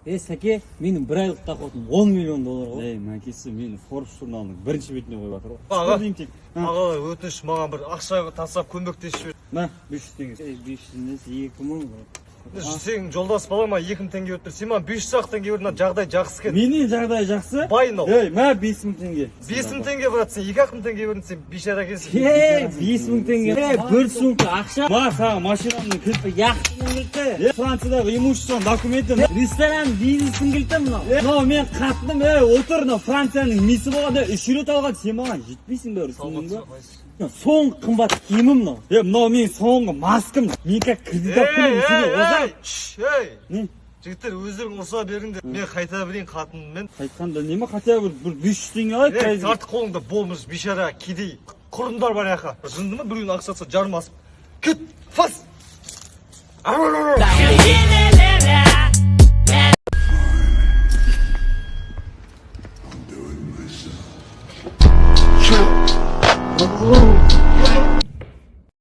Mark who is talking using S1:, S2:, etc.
S1: Сәке, менің бір айлық доходым 10 миллион доллар ғой.
S2: Мәкесі мені Forbes журналының бірінші бетіне қойып жатыр ғой.
S3: Аға, өтініш маған бір ақша тастап көмектесіп жібер.
S2: На, 500 теңге.
S1: 500 емес, 2000.
S3: Сен жолдас балама 2000 теңге өтір. Сен маған 500 теңге бер, жағдай жақсы екен.
S2: Менің жағдай жақсы.
S3: Бай мынау.
S2: Мә 5000 теңге.
S3: 5000 теңге брат, сен 2000 теңге бердің, сен бейшара екенсің.
S1: 5000 теңге. Бір сумка ақша.
S2: Ма, саған машинамның кілті.
S1: Яхтының кілті.
S2: Франциядағы имуществоның документі.
S1: Ресторан бизнестің кілті мынау.
S2: Мынау мен қатыным, отыр, мынау Францияның мисі болғанда 3 рет алған. Сен маған жетпейсің бәрі, түсіндің ба?
S1: Соңғы қымбат киімім мынау.
S2: Мынау мен соңғы маскам. Мен как кредит алып келемін сізге.
S3: Ей, жігіттер өздерің ұрса беріңдер. Мен қайта берейін қатыныммен.
S2: Қайтқанда неме хотя бір 500 теңге алайық.
S3: Тартық қолыңда болмыш бейшара кедей құрымдар бар яқа. Жынды ма біреудің ақшасы жарым асып. Кет, фас!
S4: I'm doing myself.